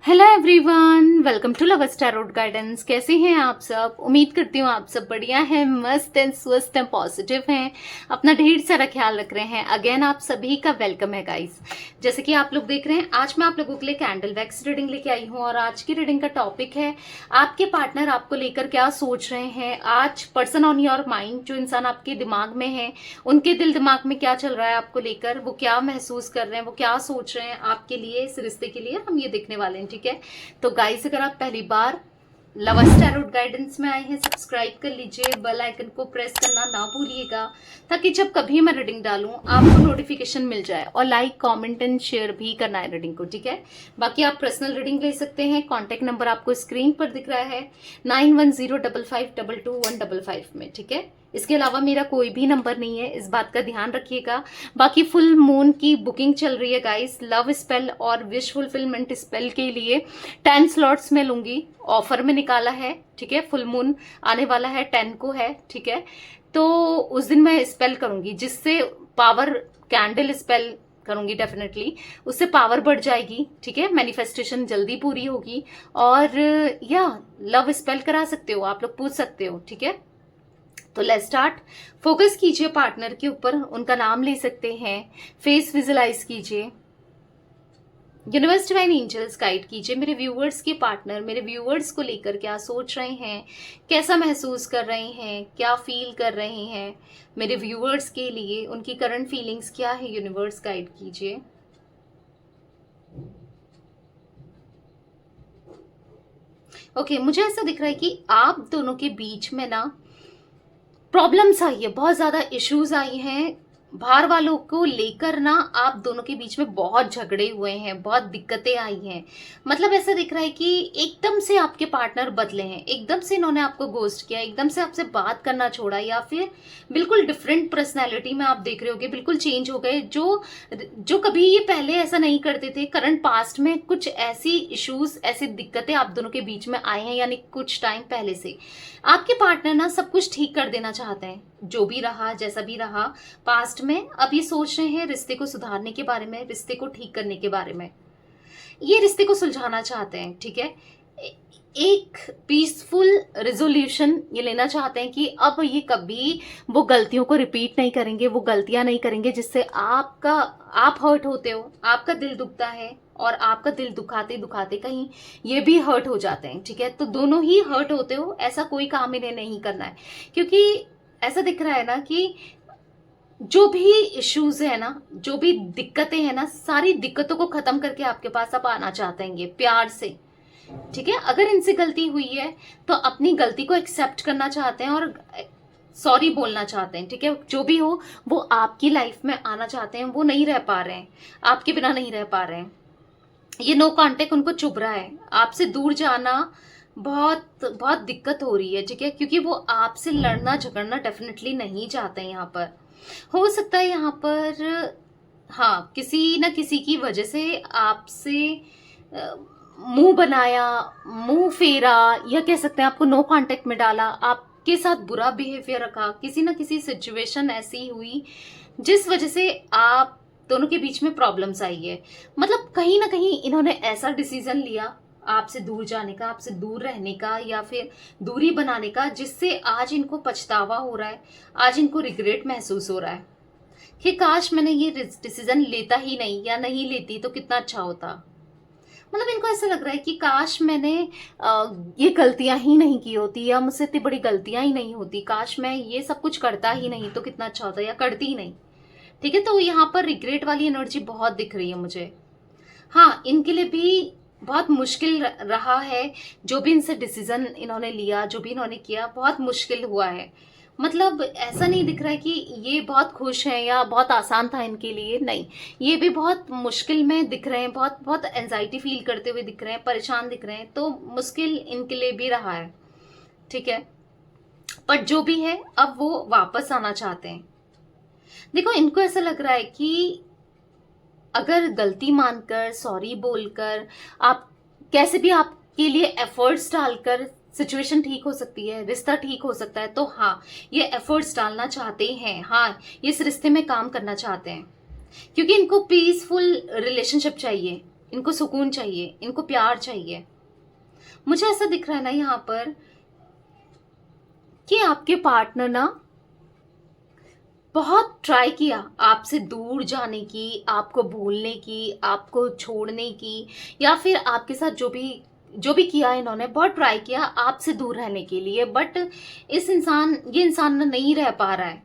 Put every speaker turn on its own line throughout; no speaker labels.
Hello everyone, welcome to love tarot guidance. कैसे हैं आप सब? उम्मीद करती हूँ आप सब बढ़िया हैं, मस्त एंड स्वस्थ एंड पॉजिटिव हैं, अपना ढेर सारा ख्याल रख रहे हैं। अगेन आप सभी का वेलकम है गाइस। जैसे कि आप लोग देख रहे हैं, आज मैं आप लोगों के लिए कैंडल वैक्स रीडिंग लेके आई हूँ और आज की रीडिंग का टॉपिक है आपके पार्टनर आपको लेकर क्या सोच रहे हैं। आज पर्सन ऑन योर माइंड, जो इंसान आपके दिमाग में है, उनके दिल दिमाग में क्या चल रहा है आपको लेकर, वो क्या महसूस कर रहे हैं, वो क्या सोच रहे हैं आपके लिए, इस रिश्ते के लिए, हम ये देखने वाले हैं। ठीक है, तो गाइस अगर आप पहली बार लवर्स टैरोट गाइडेंस में आए हैं, सब्सक्राइब कर लीजिए, बेल आइकन को प्रेस करना ना भूलिएगा, ताकि जब कभी मैं रीडिंग डालूं आपको नोटिफिकेशन मिल जाए। और लाइक कमेंट एंड शेयर भी करना है रीडिंग को। ठीक है, बाकी आप पर्सनल रीडिंग ले सकते हैं। कॉन्टेक्ट नंबर आपको स्क्रीन पर दिख रहा है 9105522155 में। ठीक है, इसके अलावा मेरा कोई भी नंबर नहीं है, इस बात का ध्यान रखिएगा। बाकी फुल मून की बुकिंग चल रही है गाइस। लव स्पेल और विश फुलफिलमेंट स्पेल के लिए 10 स्लॉट्स में लूंगी, ऑफर में निकाला है। ठीक है, फुल मून आने वाला है 10 को है। ठीक है, तो उस दिन मैं स्पेल करूंगी, जिससे पावर, कैंडल स्पेल करूंगी डेफिनेटली, उससे पावर बढ़ जाएगी। ठीक है, मैनिफेस्टेशन जल्दी पूरी होगी। और या लव स्पेल करा सकते हो आप लोग, पूछ सकते हो। ठीक है, तो लेट्स स्टार्ट। फोकस कीजिए पार्टनर के ऊपर, उनका नाम ले सकते हैं, फेस विजुलाइज कीजिए। यूनिवर्स डिवाइन एंजल्स गाइड कीजिए मेरे व्यूवर्स के पार्टनर मेरे व्यूवर्स को लेकर क्या सोच रहे हैं, कैसा महसूस कर रहे हैं, क्या फील कर रहे हैं मेरे व्यूवर्स के लिए, उनकी करंट फीलिंग्स क्या है, यूनिवर्स गाइड कीजिए। ओके, मुझे ऐसा दिख रहा है कि आप दोनों के बीच में ना प्रॉब्लम्स आई है, बहुत ज्यादा इश्यूज आई हैं। बाहर वालों को लेकर ना आप दोनों के बीच में बहुत झगड़े हुए हैं, बहुत दिक्कतें आई हैं। मतलब ऐसा दिख रहा है कि एकदम से आपके पार्टनर बदले हैं, एकदम से इन्होंने आपको घोस्ट किया, एकदम से आपसे बात करना छोड़ा, या फिर बिल्कुल डिफरेंट पर्सनैलिटी में आप देख रहे होगे, बिल्कुल चेंज हो गए। जो जो कभी ये पहले ऐसा नहीं करते थे, करंट पास्ट में कुछ ऐसी इश्यूज, ऐसी दिक्कतें आप दोनों के बीच में आए हैं, यानी कुछ टाइम पहले से आपके पार्टनर ना सब कुछ ठीक कर देना चाहते हैं। जो भी रहा, जैसा भी रहा पास्ट में, अब ये सोच रहे हैं रिश्ते को सुधारने के बारे में, रिश्ते को ठीक करने के बारे में, ये रिश्ते को सुलझाना चाहते हैं। ठीक है, एक पीसफुल रेजोल्यूशन ये लेना चाहते हैं कि अब ये कभी वो गलतियों को रिपीट नहीं करेंगे, वो गलतियां नहीं करेंगे जिससे आप हर्ट होते हो, आपका दिल दुखता है, और आपका दिल दुखाते दुखाते कहीं ये भी हर्ट हो जाते हैं। ठीक है, तो दोनों ही हर्ट होते हो, ऐसा कोई काम इन्हें नहीं करना है। क्योंकि ऐसा दिख रहा है ना कि जो भी इश्यूज है ना, जो भी दिक्कतें हैं ना, सारी दिक्कतों को खत्म करके आपके पास अब आना चाहते हैं ये प्यार से। ठीक है, अगर इनसे गलती हुई है तो अपनी गलती को एक्सेप्ट करना चाहते हैं और सॉरी बोलना चाहते हैं। ठीक है, जो भी हो वो आपकी लाइफ में आना चाहते हैं, वो नहीं रह पा रहे हैं, आपके बिना नहीं रह पा रहे हैं। ये नो कांटेक्ट उनको चुभ रहा है, आपसे दूर जाना बहुत बहुत दिक्कत हो रही है। ठीक है, क्योंकि वो आपसे लड़ना झगड़ना डेफिनेटली नहीं चाहते हैं। यहाँ पर हो सकता है, यहाँ पर हाँ, किसी ना किसी की वजह से आपसे मुंह बनाया, मुंह फेरा, या कह सकते हैं आपको नो कांटेक्ट में डाला, आपके साथ बुरा बिहेवियर रखा, किसी ना किसी सिचुएशन ऐसी हुई जिस वजह से आप दोनों के बीच में प्रॉब्लम्स आई है। मतलब कहीं ना कहीं इन्होंने ऐसा डिसीजन लिया आपसे दूर जाने का, आपसे दूर रहने का, या फिर दूरी बनाने का, जिससे आज इनको पछतावा हो रहा है, आज इनको रिग्रेट महसूस हो रहा है कि काश मैंने ये डिसीजन लेता ही नहीं, या नहीं लेती तो कितना अच्छा होता। मतलब इनको ऐसा लग रहा है कि काश मैंने ये गलतियां ही नहीं की होती, या मुझसे इतनी बड़ी गलतियां ही नहीं होती, काश मैं ये सब कुछ करता ही नहीं तो कितना अच्छा होता, या करती ही नहीं। ठीक है, तो यहाँ पर रिग्रेट वाली एनर्जी बहुत दिख रही है मुझे। हाँ, इनके लिए भी बहुत मुश्किल रहा है, जो भी इनसे डिसीजन इन्होंने लिया, जो भी इन्होंने किया, बहुत मुश्किल हुआ है। मतलब ऐसा नहीं दिख रहा है कि ये बहुत खुश हैं या बहुत आसान था इनके लिए, नहीं, ये भी बहुत मुश्किल में दिख रहे हैं, बहुत बहुत एंजाइटी फील करते हुए दिख रहे हैं, परेशान दिख रहे हैं, तो मुश्किल इनके लिए भी रहा है। ठीक है, पर जो भी है अब वो वापस आना चाहते हैं। देखो, इनको ऐसा लग रहा है कि अगर गलती मानकर, सॉरी बोलकर, आप कैसे भी आपके लिए एफर्ट्स डालकर सिचुएशन ठीक हो सकती है, रिश्ता ठीक हो सकता है, तो हाँ, ये एफर्ट्स डालना चाहते हैं। हाँ, ये इस रिश्ते में काम करना चाहते हैं, क्योंकि इनको पीसफुल रिलेशनशिप चाहिए। इनको सुकून चाहिए, इनको प्यार चाहिए। मुझे ऐसा दिख रहा है ना यहाँ पर कि आपके पार्टनर ना बहुत ट्राई किया आपसे दूर जाने की, आपको भूलने की, आपको छोड़ने की, या फिर आपके साथ जो भी किया इन्होंने, बहुत ट्राई किया आपसे दूर रहने के लिए, बट ये इंसान ना नहीं रह पा रहा है।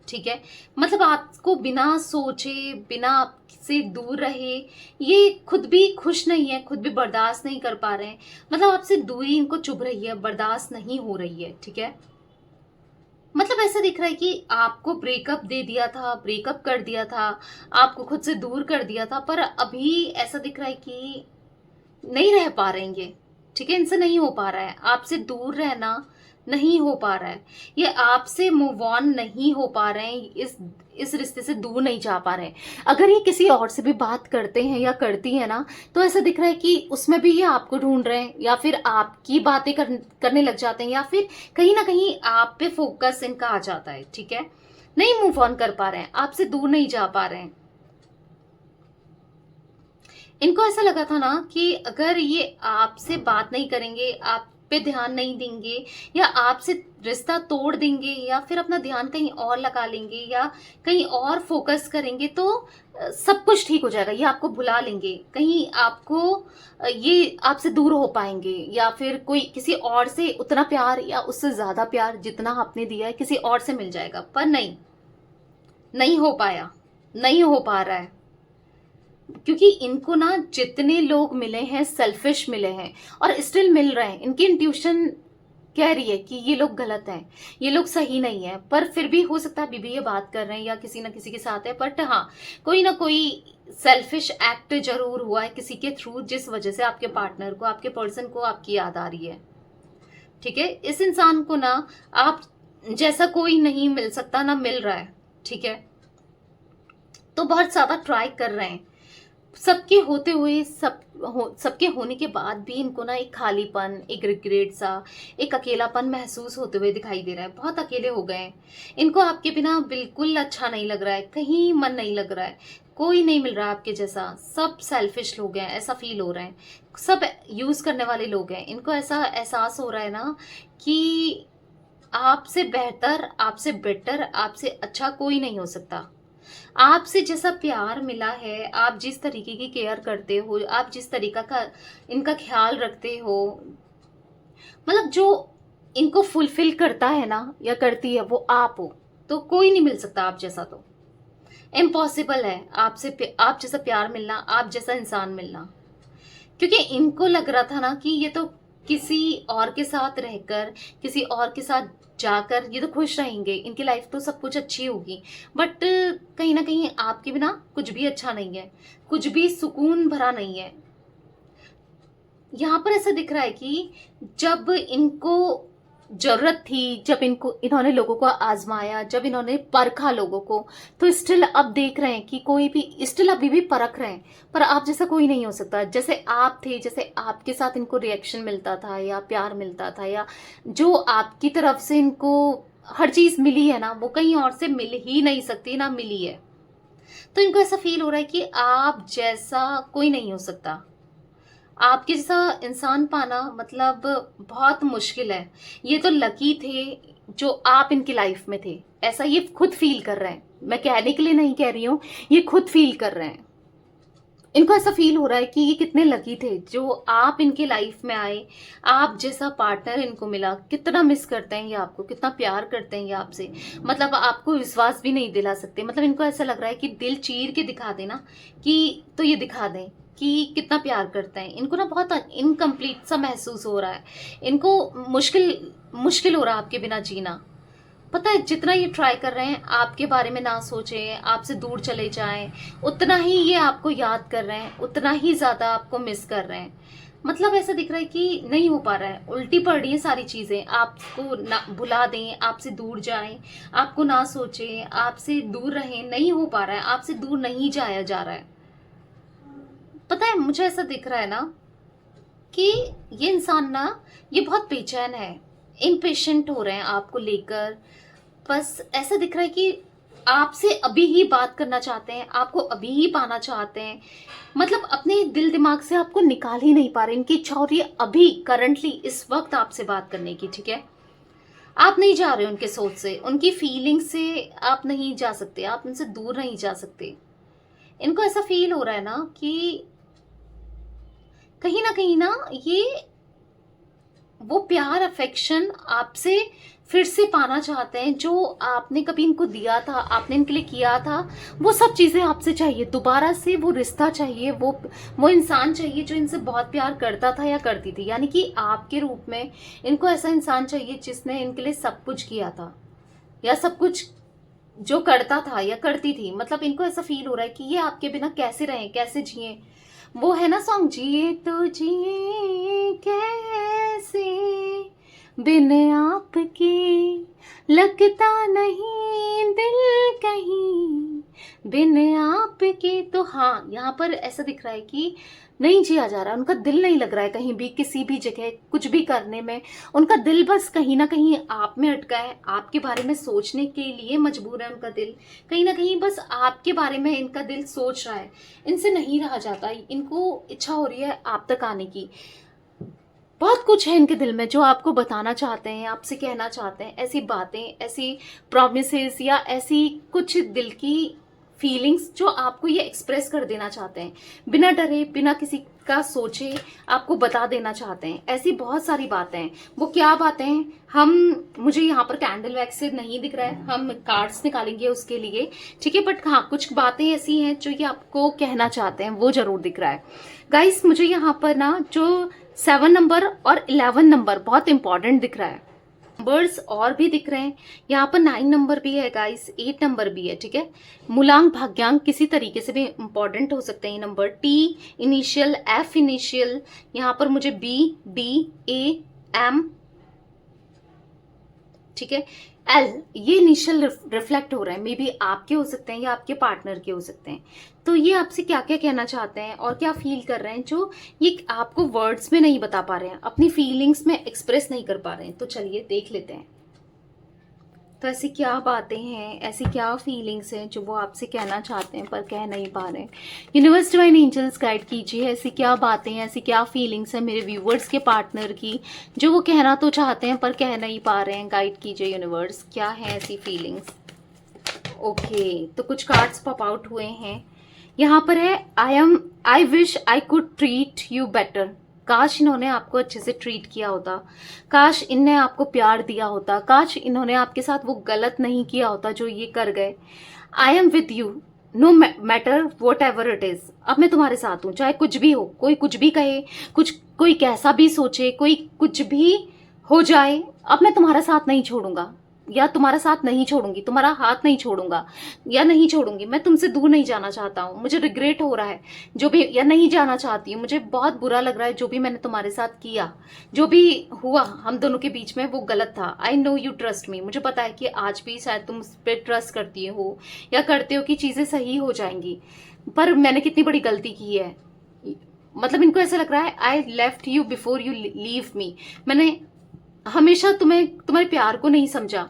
ठीक है, मतलब आपको बिना सोचे, बिना आपसे दूर रहे, ये खुद भी खुश नहीं है, खुद भी बर्दाश्त नहीं कर पा रहे हैं। मतलब आपसे दूरी इनको चुभ रही है, बर्दाश्त नहीं हो रही है। ठीक है, मतलब ऐसा दिख रहा है कि आपको ब्रेकअप दे दिया था, ब्रेकअप कर दिया था, आपको खुद से दूर कर दिया था, पर अभी ऐसा दिख रहा है कि नहीं रह पा रहे हैं ये। ठीक है, इनसे नहीं हो पा रहा है, आपसे दूर रहना नहीं हो पा रहा है, ये आपसे मूव ऑन नहीं हो पा रहे हैं, इस रिश्ते से दूर नहीं जा पा रहे हैं। अगर ये किसी और से भी बात करते हैं या करती है ना, तो ऐसा दिख रहा है कि उसमें भी ये आपको ढूंढ रहे हैं, या फिर आपकी बातें करने लग जाते हैं, या फिर कहीं ना कहीं आप पे फोकस इनका आ जाता है। ठीक है, नहीं मूव ऑन कर पा रहे हैं, आपसे दूर नहीं जा पा रहे हैं। इनको ऐसा लगा था ना कि अगर ये आपसे बात नहीं करेंगे, आप पे ध्यान नहीं देंगे, या आपसे रिश्ता तोड़ देंगे, या फिर अपना ध्यान कहीं और लगा लेंगे, या कहीं और फोकस करेंगे, तो सब कुछ ठीक हो जाएगा, ये आपको भुला लेंगे, कहीं आपको ये आपसे दूर हो पाएंगे, या फिर कोई किसी और से उतना प्यार या उससे ज्यादा प्यार जितना आपने दिया है किसी और से मिल जाएगा। पर नहीं, नहीं हो पाया, नहीं हो पा रहा है, क्योंकि इनको ना जितने लोग मिले हैं सेल्फिश मिले हैं, और स्टिल मिल रहे हैं। इनकी इंट्यूशन कह रही है कि ये लोग गलत हैं, ये लोग सही नहीं है, पर फिर भी हो सकता है अभी भी ये बात कर रहे हैं या किसी ना किसी के साथ है। बट हाँ, कोई ना कोई सेल्फिश एक्ट जरूर हुआ है किसी के थ्रू, जिस वजह से आपके पार्टनर को, आपके पर्सन को आपकी याद आ रही है। ठीक है, इस इंसान को ना आप जैसा कोई नहीं मिल सकता, ना मिल रहा है। ठीक है, तो बहुत ज्यादा ट्राई कर रहे हैं, सबके होते हुए, सबके होने के बाद भी इनको ना एक खालीपन, एक रिग्रेट सा, एक अकेलापन महसूस होते हुए दिखाई दे रहा है। बहुत अकेले हो गए हैं, इनको आपके बिना बिल्कुल अच्छा नहीं लग रहा है, कहीं मन नहीं लग रहा है, कोई नहीं मिल रहा है आपके जैसा। सब सेल्फिश लोग हैं, ऐसा फील हो रहा है, सब यूज करने वाले लोग हैं। इनको ऐसा एहसास हो रहा है ना कि आपसे बेहतर, आपसे बेटर, आपसे अच्छा कोई नहीं हो सकता। आपसे जैसा प्यार मिला है, आप जिस तरीके की केयर करते हो, आप जिस तरीका का इनका ख्याल रखते हो, मतलब जो इनको फुलफिल करता है ना या करती है, वो आप हो। तो कोई नहीं मिल सकता आप जैसा, तो इम्पॉसिबल है आप जैसा प्यार मिलना, आप जैसा इंसान मिलना। क्योंकि इनको लग रहा था ना कि ये तो किसी और के साथ रहकर, किसी और के साथ जाकर ये तो खुश रहेंगे, इनकी लाइफ तो सब कुछ अच्छी होगी। बट कहीं ना कहीं आपके बिना कुछ भी अच्छा नहीं है, कुछ भी सुकून भरा नहीं है। यहाँ पर ऐसा दिख रहा है कि जब इनको जरूरत थी, जब इन्होंने लोगों को आजमाया, जब इन्होंने परखा लोगों को, तो स्टिल अब देख रहे हैं कि कोई भी स्टिल अभी भी परख रहे हैं, पर आप जैसा कोई नहीं हो सकता। जैसे आप थे, जैसे आपके साथ इनको रिएक्शन मिलता था या प्यार मिलता था, या जो आपकी तरफ से इनको हर चीज मिली है ना, वो कहीं और से मिल ही नहीं सकती, ना मिली है। तो इनको ऐसा फील हो रहा है कि आप जैसा कोई नहीं हो सकता, आपके जैसा इंसान पाना मतलब बहुत मुश्किल है। ये तो लकी थे जो आप इनकी लाइफ में थे, ऐसा ये खुद फील कर रहे हैं। मैं कहने के लिए नहीं कह रही हूँ, ये खुद फील कर रहे हैं। इनको ऐसा फील हो रहा है कि ये कितने लकी थे जो आप इनके लाइफ में आए, आप जैसा पार्टनर इनको मिला। कितना मिस करते हैं ये आपको, कितना प्यार करते हैं ये आपसे, मतलब आपको विश्वास भी नहीं दिला सकते। मतलब इनको ऐसा लग रहा है कि दिल चीर के दिखा देना कि, तो ये दिखा दें कि कितना प्यार करते हैं। इनको ना बहुत इनकम्प्लीट सा महसूस हो रहा है, इनको मुश्किल मुश्किल हो रहा है आपके बिना जीना। पता है, जितना ये ट्राई कर रहे हैं आपके बारे में ना सोचें, आपसे दूर चले जाएं, उतना ही ये आपको याद कर रहे हैं, उतना ही ज्यादा आपको मिस कर रहे हैं। मतलब ऐसा दिख रहा है कि नहीं हो पा रहा है, उल्टी पड़ रही है सारी चीजें। आपको ना भुला दें, आपसे दूर जाएं, आपको ना सोचें, आपसे दूर रहें, नहीं हो पा रहा है, आपसे दूर नहीं जाया जा रहा है। पता है, मुझे ऐसा दिख रहा है ना कि ये इंसान ना, ये बहुत बेचैन है, इम्पेशेंट हो रहे हैं आपको लेकर। बस ऐसा दिख रहा है कि आपसे अभी ही बात करना चाहते हैं, आपको अभी ही पाना चाहते हैं, मतलब अपने दिल दिमाग से आपको निकाल ही नहीं पा रहे। इनकी इच्छा हो रही है अभी करंटली इस वक्त आपसे बात करने की, ठीक है। आप नहीं जा रहे उनके सोच से, उनकी फीलिंग से आप नहीं जा सकते, आप उनसे दूर नहीं जा सकते। इनको ऐसा फील हो रहा है ना कि कहीं ना ये वो प्यार अफेक्शन आपसे फिर से पाना चाहते हैं, जो आपने कभी इनको दिया था, आपने इनके लिए किया था, वो सब चीजें आपसे चाहिए दोबारा से। वो रिश्ता चाहिए, वो इंसान चाहिए जो इनसे बहुत प्यार करता था या करती थी, यानी कि आपके रूप में इनको ऐसा इंसान चाहिए जिसने इनके लिए सब कुछ किया था या सब कुछ जो करता था या करती थी। मतलब इनको ऐसा फील हो रहा है कि ये आपके बिना कैसे रहें, कैसे जिए। वो है ना सॉन्ग, जिए तो जिए कैसे बिन आपके, लगता नहीं दिल कहीं बिन आपके। तो हाँ, यहाँ पर ऐसा दिख रहा है कि नहीं जिया जा रहा, उनका दिल नहीं लग रहा है कहीं भी, किसी भी जगह कुछ भी करने में। उनका दिल बस कहीं ना कहीं आप में अटका है, आपके बारे में सोचने के लिए मजबूर है उनका दिल। कहीं ना कहीं बस आपके बारे में इनका दिल सोच रहा है, इनसे नहीं रहा जाता। इनको इच्छा हो रही है आप तक आने की। बहुत कुछ है इनके दिल में जो आपको बताना चाहते हैं, आपसे कहना चाहते हैं, ऐसी बातें, ऐसी प्रॉमिसेस या ऐसी कुछ दिल की फीलिंग्स जो आपको ये एक्सप्रेस कर देना चाहते हैं, बिना डरे, बिना किसी का सोचे आपको बता देना चाहते हैं। ऐसी बहुत सारी बातें हैं। वो क्या बातें हैं, मुझे यहाँ पर कैंडल वैक्स से नहीं दिख रहा है, हम कार्ड्स निकालेंगे उसके लिए, ठीक है। बट हाँ, कुछ बातें ऐसी हैं जो ये आपको कहना चाहते हैं, वो जरूर दिख रहा है। गाइस, मुझे यहाँ पर ना जो 7 नंबर और 11 नंबर बहुत इंपॉर्टेंट दिख रहा है। नंबर्स और भी दिख रहे हैं यहाँ पर, 9 नंबर भी है गाइस, 8 नंबर भी है, ठीक है। मूलांक भाग्यांक किसी तरीके से भी इंपॉर्टेंट हो सकते हैं ये number. T initial, F initial, यहाँ पर मुझे बी, डी, ए, एम, ठीक है, एल, ये इनिशियल रिफ्लेक्ट हो रहा है। मे बी आपके हो सकते हैं या आपके पार्टनर के हो सकते हैं। तो ये आपसे क्या क्या कहना चाहते हैं और क्या फील कर रहे हैं, जो ये आपको वर्ड्स में नहीं बता पा रहे हैं, अपनी फीलिंग्स में एक्सप्रेस नहीं कर पा रहे हैं। तो चलिए देख लेते हैं। तो ऐसी क्या बातें हैं, ऐसी क्या फीलिंग्स हैं जो वो आपसे कहना चाहते हैं पर कह नहीं पा रहे हैं। यूनिवर्स डिवाइन एंजल्स गाइड कीजिए, ऐसी क्या बातें हैं, ऐसी क्या फीलिंग्स हैं मेरे व्यूवर्स के पार्टनर की, जो वो कहना तो चाहते हैं पर कह नहीं पा रहे हैं। गाइड कीजिए यूनिवर्स, क्या है ऐसी फीलिंग्स। ओके, तो कुछ कार्ड्स पॉप आउट हुए हैं। यहाँ पर है I wish I could treat you better. काश इन्होंने आपको अच्छे से ट्रीट किया होता, काश इनने आपको प्यार दिया होता, काश इन्होंने आपके साथ वो गलत नहीं किया होता जो ये कर गए। I am with you know matter what ever it is. अब मैं तुम्हारे साथ हूं, चाहे कुछ भी हो, कोई कुछ भी कहे, कोई कैसा भी सोचे, कोई कुछ भी हो जाए, अब मैं तुम्हारा साथ नहीं छोड़ूंगा या तुम्हारा साथ नहीं छोड़ूंगी, तुम्हारा हाथ नहीं छोड़ूंगा या नहीं छोड़ूंगी। मैं तुमसे दूर नहीं जाना चाहता हूँ, मुझे रिग्रेट हो रहा है जो भी, या नहीं जाना चाहती हूँ, मुझे बहुत बुरा लग रहा है जो भी मैंने तुम्हारे साथ किया, जो भी हुआ हम दोनों के बीच में वो गलत था। I know you trust me, मुझे पता है कि आज भी शायद तुम उस पर ट्रस्ट करती हो या करते हो कि चीजें सही हो जाएंगी, पर मैंने कितनी बड़ी गलती की है। मतलब इनको ऐसा लग रहा है I left you before you leave me. मैंने हमेशा तुम्हारे प्यार को नहीं समझा,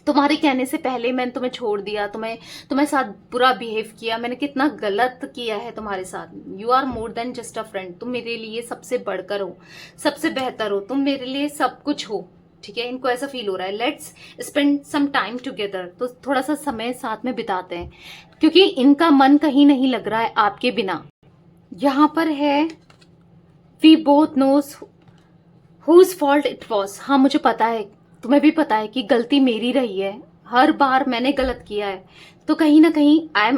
तुम्हारे कहने से पहले मैंने तुम्हें छोड़ दिया, तुम्हारे साथ बुरा बिहेव किया, मैंने कितना गलत किया है तुम्हारे साथ। You are more than just a friend, तुम मेरे लिए सबसे बढ़कर हो, सबसे बेहतर हो, तुम मेरे लिए सब कुछ हो, ठीक है। इनको ऐसा फील हो रहा है let's spend some time together, तो थोड़ा सा समय साथ में बिताते हैं, क्योंकि इनका मन कहीं नहीं लग रहा है आपके बिना। यहाँ पर है we both knows whose fault it was. हाँ, मुझे पता है, तुम्हें भी पता है कि गलती मेरी रही है, हर बार मैंने गलत किया है। तो कहीं ना कहीं I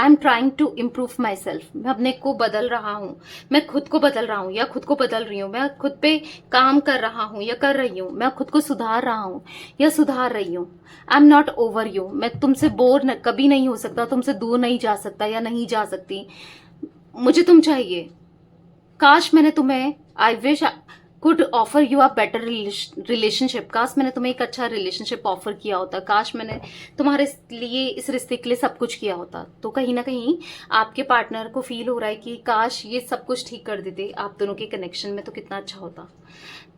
am trying to improve myself. मैं अपने को बदल रहा हूँ, मैं खुद को बदल रहा हूँ या खुद को बदल रही हूँ, मैं खुद पे काम कर रहा हूँ या कर रही हूँ, मैं खुद को सुधार रहा हूँ या सुधार रही हूँ। I am not over you, मैं तुमसे बोर कभी नहीं हो सकता, तुमसे दूर नहीं जा सकता या नहीं जा सकती, मुझे तुम चाहिए। काश मैंने तुम्हें, I wish could offer you a better relationship. काश मैंने तुम्हें एक अच्छा रिलेशनशिप ऑफर किया होता, काश मैंने तुम्हारे लिए, इस रिश्ते के लिए सब कुछ किया होता। तो कहीं ना कहीं आपके पार्टनर को फील हो रहा है कि काश ये सब कुछ ठीक कर देते आप दोनों के कनेक्शन में, तो कितना अच्छा होता।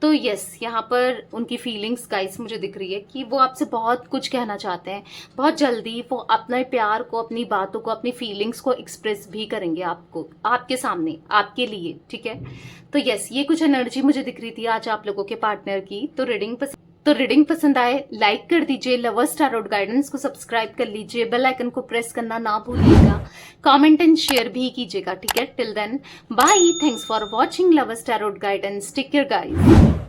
तो यस, यहाँ पर उनकी फीलिंग्स गाइस मुझे दिख रही है कि वो आपसे बहुत कुछ कहना चाहते हैं। बहुत जल्दी वो अपने प्यार को, अपनी बातों को, अपनी फीलिंग्स को एक्सप्रेस भी करेंगे आपको, आपके सामने, आपके लिए, ठीक है। तो यस, ये कुछ एनर्जी मुझे दिख रही थी आज आप लोगों के पार्टनर की। तो रीडिंग पसंद आए लाइक कर दीजिए, लवर्स टैरोट गाइडेंस को सब्सक्राइब कर लीजिए, बेल आइकन को प्रेस करना ना भूलिएगा, कमेंट एंड शेयर भी कीजिएगा, ठीक है। Till then bye, thanks for watching lovers tarot guidance, take care guys.